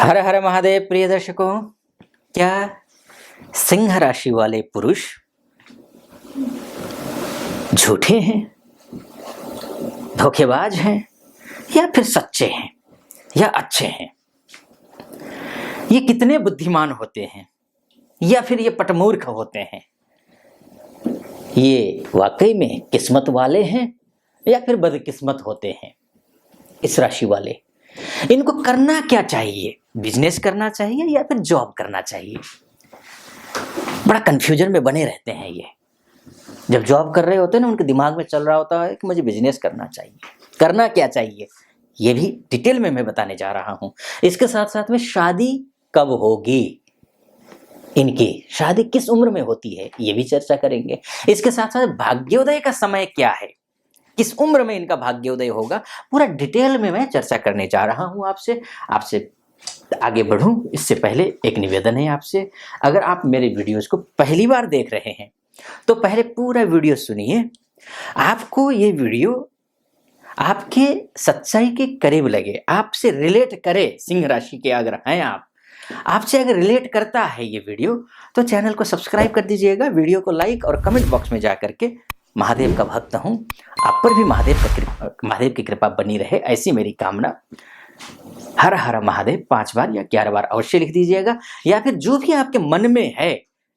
हर हर महादेव प्रिय दर्शकों, क्या सिंह राशि वाले पुरुष झूठे हैं, धोखेबाज हैं या फिर सच्चे हैं या अच्छे हैं? ये कितने बुद्धिमान होते हैं या फिर ये पटमूर्ख होते हैं? ये वाकई में किस्मत वाले हैं या फिर बदकिस्मत होते हैं? इस राशि वाले इनको करना क्या चाहिए? बिजनेस करना चाहिए या फिर जॉब करना चाहिए? बड़ा कंफ्यूजन में बने रहते हैं ये। जब जॉब कर रहे होते हैं ना, उनके दिमाग में चल रहा होता है कि मुझे बिजनेस करना चाहिए। करना क्या चाहिए ये भी डिटेल में मैं बताने जा रहा हूं। इसके साथ साथ में शादी कब होगी, इनकी शादी किस उम्र में होती है ये भी चर्चा करेंगे। इसके साथ साथ भाग्योदय का समय क्या है, किस उम्र में इनका भाग्योदय होगा, पूरा डिटेल में मैं चर्चा करने जा रहा हूं आपसे आगे बढ़ूं इससे पहले एक निवेदन है आपसे। अगर आप मेरे वीडियोस को पहली बार देख रहे हैं तो पहले पूरा वीडियो सुनिए। आपको ये वीडियो आपके सच्चाई के करीब लगे, आपसे रिलेट करे। सिंह राशि के अगर हैं आपसे अगर रिलेट करता है ये वीडियो तो चैनल को सब्सक्राइब कर दीजिएगा, वीडियो को लाइक और कमेंट बॉक्स में जा करके महादेव का भक्त हूं, आप पर भी महादेव की कृपा बनी रहे, ऐसी मेरी कामना। हर हर महादेव 5 बार या 11 बार अवश्य लिख दीजिएगा। या फिर जो भी आपके मन में है,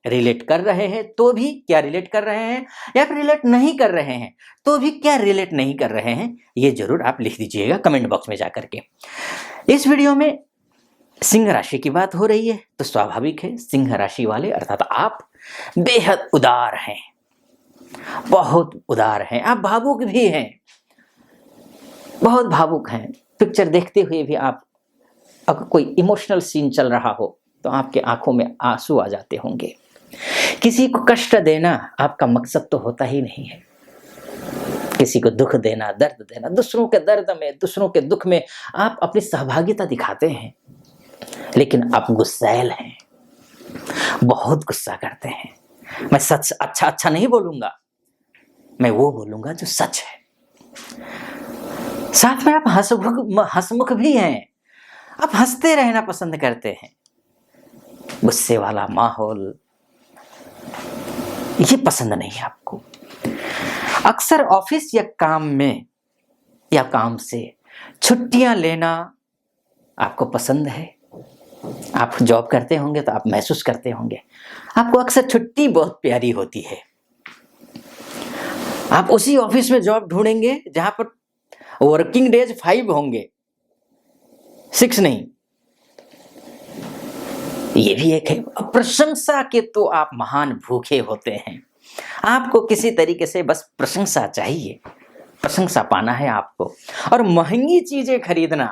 रिलेट कर रहे हैं तो भी क्या रिलेट कर रहे हैं, या फिर रिलेट नहीं कर रहे हैं तो भी क्या रिलेट नहीं कर रहे हैं, ये जरूर आप लिख दीजिएगा कमेंट बॉक्स में जाकर के। इस वीडियो में सिंह राशि की बात हो रही है तो स्वाभाविक है सिंह राशि वाले अर्थात आप बेहद उदार हैं, बहुत उदार हैं, आप भावुक भी हैं, बहुत भावुक हैं। पिक्चर देखते हुए भी आप, अगर कोई इमोशनल सीन चल रहा हो तो आपके आंखों में आंसू आ जाते होंगे। किसी को कष्ट देना आपका मकसद तो होता ही नहीं है। किसी को दुख देना, दर्द देना, दूसरों के दर्द में, दूसरों के दुख में आप अपनी सहभागिता दिखाते हैं, लेकिन आप गुस्सैल हैं, बहुत गुस्सा करते हैं। मैं सच अच्छा नहीं बोलूंगा, मैं वो बोलूंगा जो सच है। साथ में आप हंसमुख भी हैं, आप हंसते रहना पसंद करते हैं। गुस्से वाला माहौल ये पसंद नहीं है आपको। अक्सर ऑफिस या काम में या काम से छुट्टियां लेना आपको पसंद है। आप जॉब करते होंगे तो आप महसूस करते होंगे आपको अक्सर छुट्टी बहुत प्यारी होती है। आप उसी ऑफिस में जॉब ढूंढेंगे जहां पर वर्किंग डेज 5 होंगे, 6 नहीं। ये भी एक है। प्रशंसा के तो आप महान भूखे होते हैं, आपको किसी तरीके से बस प्रशंसा चाहिए, प्रशंसा पाना है आपको। और महंगी चीजें खरीदना,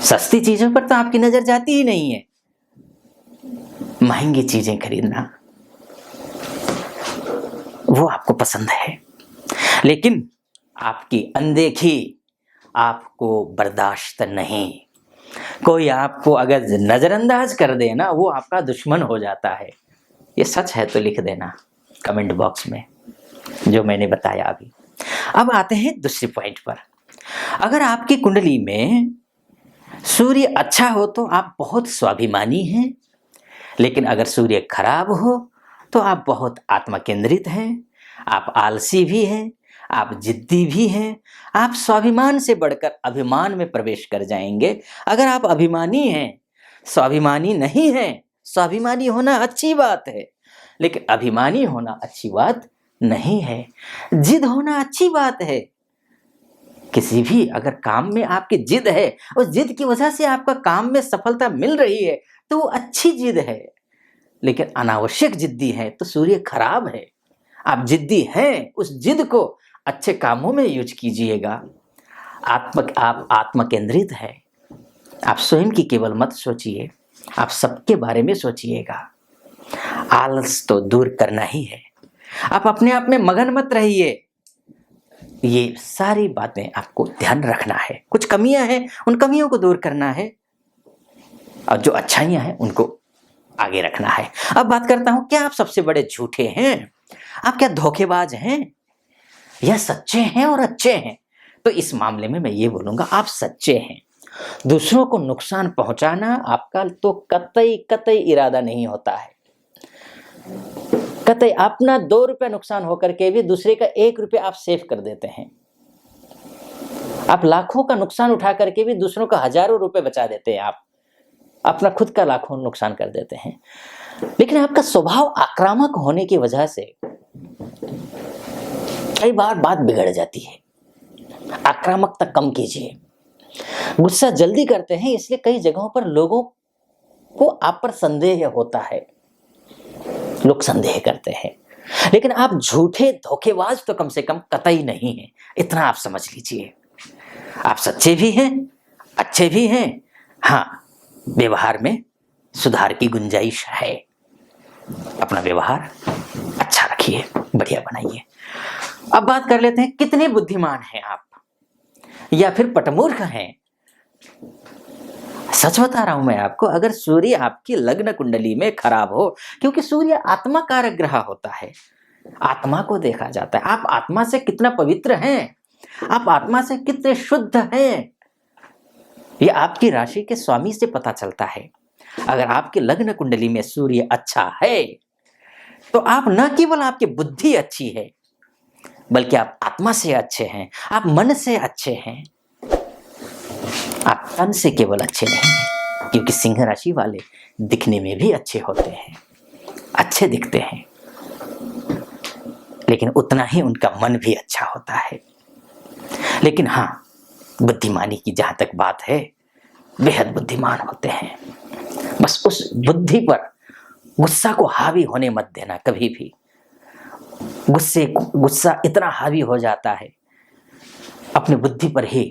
सस्ती चीजों पर तो आपकी नजर जाती ही नहीं है, महंगी चीजें खरीदना वो आपको पसंद है। लेकिन आपकी अनदेखी आपको बर्दाश्त नहीं। कोई आपको अगर नजरअंदाज कर दे ना, वो आपका दुश्मन हो जाता है। ये सच है तो लिख देना कमेंट बॉक्स में जो मैंने बताया अभी। अब आते हैं दूसरे पॉइंट पर। अगर आपकी कुंडली में सूर्य अच्छा हो तो आप बहुत स्वाभिमानी हैं, लेकिन अगर सूर्य खराब हो तो आप बहुत आत्मा केंद्रित हैं, आप आलसी भी हैं, आप जिद्दी भी हैं, आप स्वाभिमान से बढ़कर अभिमान में प्रवेश कर जाएंगे। अगर आप अभिमानी हैं, स्वाभिमानी नहीं हैं, स्वाभिमानी होना अच्छी बात है लेकिन अभिमानी होना अच्छी बात नहीं है। जिद होना अच्छी बात है। किसी भी अगर काम में आपकी जिद है, उस जिद की वजह से आपका काम में सफलता मिल रही है तो वो अच्छी जिद है। लेकिन अनावश्यक जिद्दी है तो सूर्य खराब है। आप जिद्दी हैं, उस जिद को अच्छे कामों में यूज कीजिएगा। आप आत्म केंद्रित है, आप स्वयं की केवल मत सोचिए, आप सबके बारे में सोचिएगा। आलस तो दूर करना ही है, आप अपने आप में मगन मत रहिए। ये सारी बातें आपको ध्यान रखना है। कुछ कमियां हैं, उन कमियों को दूर करना है और जो अच्छाइयां हैं उनको आगे रखना है। अब बात करता हूं, क्या आप सबसे बड़े झूठे हैं? आप क्या धोखेबाज हैं या सच्चे हैं और अच्छे हैं? तो इस मामले में मैं ये बोलूंगा आप सच्चे हैं। दूसरों को नुकसान पहुंचाना आपका तो कतई कतई इरादा नहीं होता है। कतई अपना 2 रुपया नुकसान होकर के भी दूसरे का 1 रुपया आप सेव कर देते हैं। आप लाखों का नुकसान उठा करके भी दूसरों का हजारों रुपए बचा देते हैं। आप अपना खुद का लाखों नुकसान कर देते हैं। लेकिन आपका स्वभाव आक्रामक होने की वजह से कई बार बात बिगड़ जाती है। आक्रामकता कम कीजिए। गुस्सा जल्दी करते हैं, इसलिए कई जगहों पर लोगों को आप पर संदेह होता है। लोग संदेह करते हैं, लेकिन आप झूठे धोखेबाज तो कम से कम कतई नहीं हैं, इतना आप समझ लीजिए। आप सच्चे भी हैं, अच्छे भी हैं। हाँ, व्यवहार में सुधार की गुंजाइश है। अपना व्यवहार अच्छा रखिए, बढ़िया बनाइए। अब बात कर लेते हैं, कितने बुद्धिमान हैं आप या फिर पटमूर्ख हैं। सच बता रहा हूं मैं आपको, अगर सूर्य आपकी लग्न कुंडली में खराब हो, क्योंकि सूर्य आत्मा कारक ग्रह होता है, आत्मा को देखा जाता है। आप आत्मा से कितना पवित्र हैं, आप आत्मा से कितने शुद्ध हैं, यह आपकी राशि के स्वामी से पता चलता है। अगर आपकी लग्न कुंडली में सूर्य अच्छा है तो आप न केवल आपकी बुद्धि अच्छी है, बल्कि आप आत्मा से अच्छे हैं, आप मन से अच्छे हैं, आप तन से केवल अच्छे नहीं हैं। क्योंकि सिंह राशि वाले दिखने में भी अच्छे होते हैं, अच्छे दिखते हैं, लेकिन उतना ही उनका मन भी अच्छा होता है। लेकिन हाँ, बुद्धिमानी की जहां तक बात है, बेहद बुद्धिमान होते हैं। बस उस बुद्धि पर गुस्सा को हावी होने मत देना कभी भी। गुस्सा इतना हावी हो जाता है, अपनी बुद्धि पर ही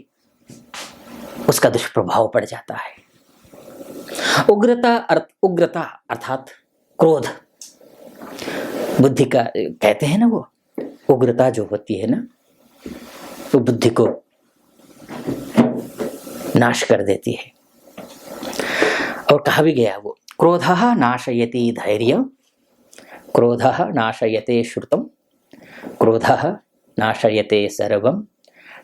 उसका दुष्प्रभाव पड़ जाता है। उग्रता अर्थात क्रोध, बुद्धि का कहते हैं ना, वो उग्रता जो होती है ना, वो बुद्धि को नाश कर देती है। और कहा भी गया वो, क्रोधः नाशयति धैर्यं, क्रोधः नाशयते श्रुतं, क्रोधः नाशयते सर्वं,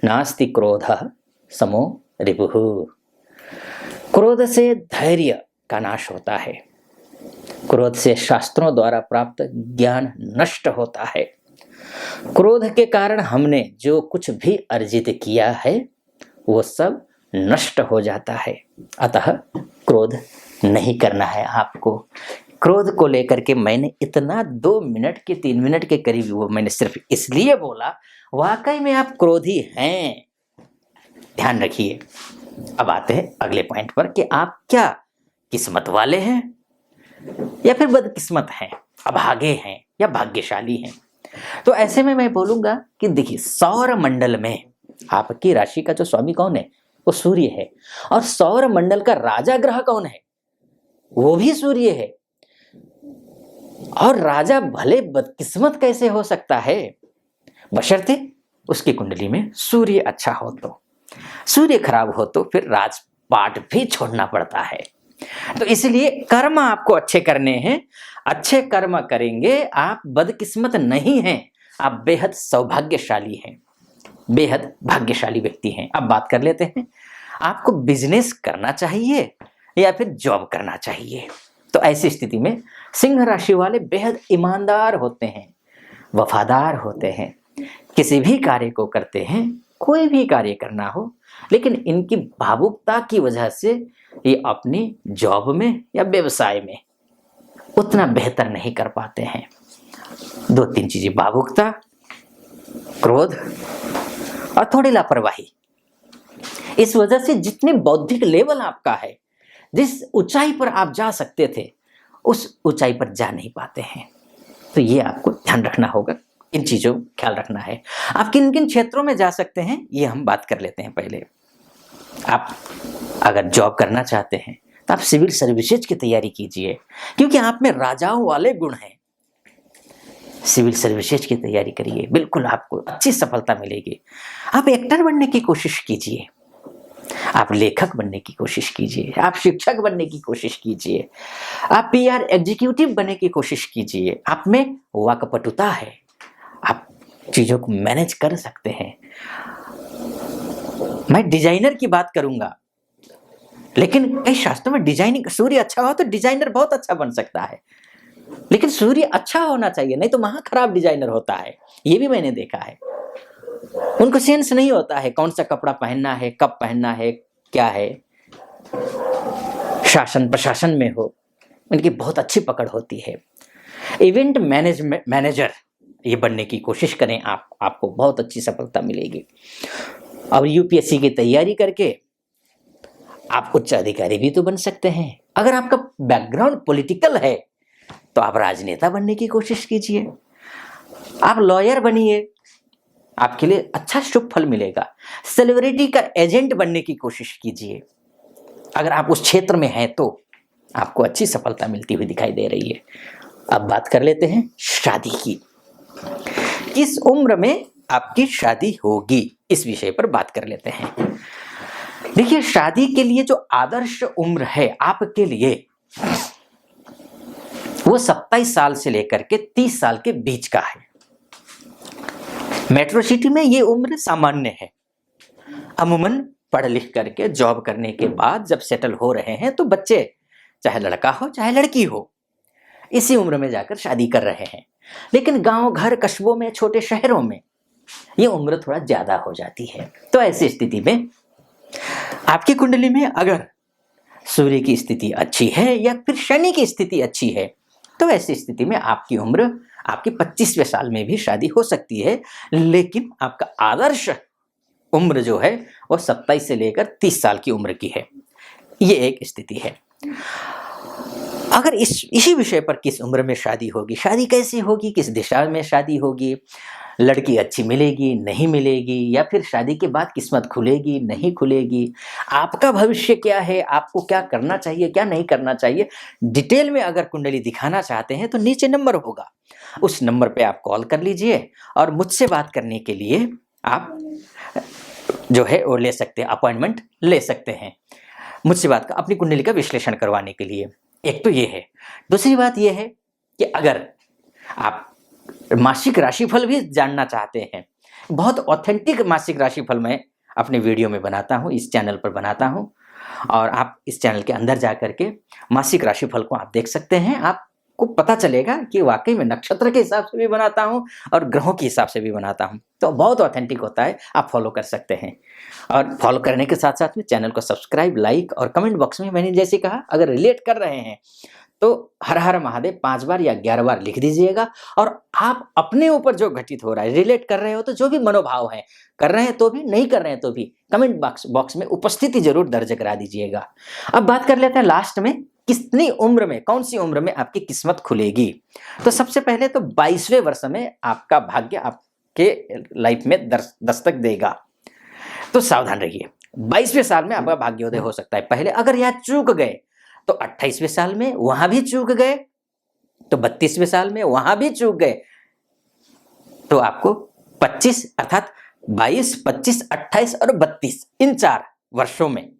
नास्ति क्रोधः समो रिपुः। क्रोध से धैर्य का नाश होता है, क्रोध से शास्त्रों द्वारा प्राप्त ज्ञान नष्ट होता है, क्रोध के कारण हमने जो कुछ भी अर्जित किया है वो सब नष्ट हो जाता है। अतः क्रोध नहीं करना है आपको। क्रोध को लेकर के मैंने इतना 2 मिनट के 3 मिनट के करीब वो मैंने सिर्फ इसलिए बोला, वाकई में आप क्रोधी हैं। ध्यान रखिए। अब आते हैं अगले पॉइंट पर कि आप क्या किस्मत वाले हैं या फिर बदकिस्मत हैं, अभागे हैं या भाग्यशाली हैं। तो ऐसे में मैं बोलूंगा कि देखिए, सौर मंडल में आपकी राशि का जो स्वामी कौन है, वो सूर्य है। और सौर मंडल का राजा ग्रह कौन है, वो भी सूर्य है। और राजा भले बदकिस्मत कैसे हो सकता है, बशर्ते उसकी कुंडली में सूर्य अच्छा हो। तो सूर्य खराब हो तो फिर राजपाट भी छोड़ना पड़ता है। तो इसलिए कर्म आपको अच्छे करने हैं, अच्छे कर्म करेंगे, आप बदकिस्मत नहीं हैं, आप बेहद सौभाग्यशाली हैं, बेहद भाग्यशाली व्यक्ति हैं। अब बात कर लेते हैं, आपको बिजनेस करना चाहिए या फिर जॉब करना चाहिए। तो ऐसी स्थिति में सिंह राशि वाले बेहद ईमानदार होते हैं, वफादार होते हैं, किसी भी कार्य को करते हैं, कोई भी कार्य करना हो, लेकिन इनकी भावुकता की वजह से ये अपनी जॉब में या व्यवसाय में उतना बेहतर नहीं कर पाते हैं। 2-3 चीजें, भावुकता, क्रोध और थोड़ी लापरवाही। इस वजह से जितने बौद्धिक लेवल आपका है, जिस ऊंचाई पर आप जा सकते थे, उस ऊंचाई पर जा नहीं पाते हैं। तो ये आपको ध्यान रखना होगा, इन चीजों का ख्याल रखना है। आप किन किन क्षेत्रों में जा सकते हैं, ये हम बात कर लेते हैं। पहले आप अगर जॉब करना चाहते हैं तो आप सिविल सर्विसेज की तैयारी कीजिए, क्योंकि आप में राजाओं वाले गुण हैं। सिविल सर्विसेज की तैयारी करिए, बिल्कुल आपको अच्छी सफलता मिलेगी। आप एक्टर बनने की कोशिश कीजिए, आप लेखक बनने की कोशिश कीजिए, आप शिक्षक बनने की कोशिश कीजिए, आप PR एग्जीक्यूटिव बनने की कोशिश कीजिए। आप में वाकपटुता है, आप चीजों को मैनेज कर सकते हैं। मैं डिजाइनर की बात करूंगा, लेकिन कई शास्त्रों में डिजाइनिंग, सूर्य अच्छा हो तो डिजाइनर बहुत अच्छा बन सकता है, लेकिन सूर्य अच्छा होना चाहिए, नहीं तो महा खराब डिजाइनर होता है। ये भी मैंने देखा है। उनको सेंस नहीं होता है कौन सा कपड़ा पहनना है, कब पहनना है, क्या है। शासन प्रशासन में हो, उनकी बहुत अच्छी पकड़ होती है। इवेंट मैनेजर ये बनने की कोशिश करें आप, आपको बहुत अच्छी सफलता मिलेगी। और यूपीएससी की तैयारी करके आप उच्च अधिकारी भी तो बन सकते हैं। अगर आपका बैकग्राउंड पॉलिटिकल है तो आप राजनेता बनने की कोशिश कीजिए, आप लॉयर बनिए, आपके लिए अच्छा शुभ फल मिलेगा। सेलिब्रिटी का एजेंट बनने की कोशिश कीजिए, अगर आप उस क्षेत्र में हैं तो आपको अच्छी सफलता मिलती हुई दिखाई दे रही है। अब बात कर लेते हैं शादी की। किस उम्र में आपकी शादी होगी, इस विषय पर बात कर लेते हैं। देखिए, शादी के लिए जो आदर्श उम्र है आपके लिए, वो 27 साल से लेकर के 30 साल के बीच का है। मेट्रो सिटी में ये उम्र सामान्य है। अमूमन पढ़ लिख करके जॉब करने के बाद जब सेटल हो रहे हैं तो बच्चे, चाहे लड़का हो चाहे लड़की हो, इसी उम्र में जाकर शादी कर रहे हैं। लेकिन गांव, घर, कस्बों में, छोटे शहरों में ये उम्र थोड़ा ज्यादा हो जाती है। तो ऐसी स्थिति में आपकी कुंडली में अगर सूर्य की स्थिति अच्छी है या फिर शनि की स्थिति अच्छी है, तो ऐसी स्थिति में आपकी उम्र, आपकी 25वें साल में भी शादी हो सकती है। लेकिन आपका आदर्श उम्र जो है वो 27 से लेकर 30 साल की उम्र की है। ये एक स्थिति है। अगर इसी विषय पर किस उम्र में शादी होगी, शादी कैसी होगी, किस दिशा में शादी होगी, लड़की अच्छी मिलेगी नहीं मिलेगी, या फिर शादी के बाद किस्मत खुलेगी नहीं खुलेगी, आपका भविष्य क्या है, आपको क्या करना चाहिए क्या नहीं करना चाहिए, डिटेल में अगर कुंडली दिखाना चाहते हैं तो नीचे नंबर होगा, उस नंबर पे आप कॉल कर लीजिए और मुझसे बात करने के लिए आप जो है वो ले सकते हैं, अपॉइंटमेंट ले सकते हैं मुझसे बात का, अपनी कुंडली का विश्लेषण करवाने के लिए। एक तो ये है। दूसरी बात ये है कि अगर आप मासिक राशिफल भी जानना चाहते हैं, बहुत ऑथेंटिक मासिक राशिफल मैं अपने वीडियो में बनाता हूँ, इस चैनल पर बनाता हूँ, और आप इस चैनल के अंदर जा करके मासिक राशिफल को आप देख सकते हैं। आपको पता चलेगा कि वाकई में नक्षत्र के हिसाब से भी बनाता हूँ और ग्रहों के हिसाब से भी बनाता हूँ, तो बहुत ऑथेंटिक होता है। आप फॉलो कर सकते हैं, और फॉलो करने के साथ साथ में चैनल को सब्सक्राइब, लाइक और कमेंट बॉक्स में मैंने जैसे कहा, अगर रिलेट कर रहे हैं तो हर हर महादेव 5 बार या 11 बार लिख दीजिएगा। और आप अपने ऊपर जो घटित हो रहा है, रिलेट कर रहे हो तो जो भी मनोभाव है, कर रहे हैं तो भी, नहीं कर रहे हैं तो भी, कमेंट बॉक्स में उपस्थिति जरूर दर्ज करा दीजिएगा। अब बात कर लेते हैं लास्ट में, कितनी उम्र में, कौन सी उम्र में आपकी किस्मत खुलेगी। तो सबसे पहले तो 22वें वर्ष में आपका भाग्य आपके लाइफ में दस्तक देगा, तो सावधान रहिए। 22वें साल में आपका भाग्योदय हो सकता है। पहले अगर यहाँ चूक गए तो 28वें साल में वहां भी चूक गए, तो 32वें साल में वहां भी चूक गए, तो आपको 25 अर्थात 22, 25, 28 और 32 इन 4 वर्षों में,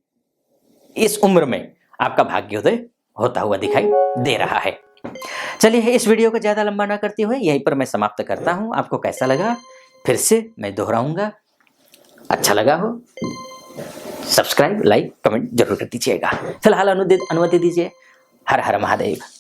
इस उम्र में आपका भाग्योदय होता हुआ दिखाई दे रहा है। चलिए, इस वीडियो को ज्यादा लंबा ना करते हुए यहीं पर मैं समाप्त करता हूं। आपको कैसा लगा फिर से मैं दोहराऊंगा, अच्छा लगा हो सब्सक्राइब, लाइक, कमेंट जरूर कर दीजिएगा। फिलहाल अनुमति दीजिए। हर हर महादेव।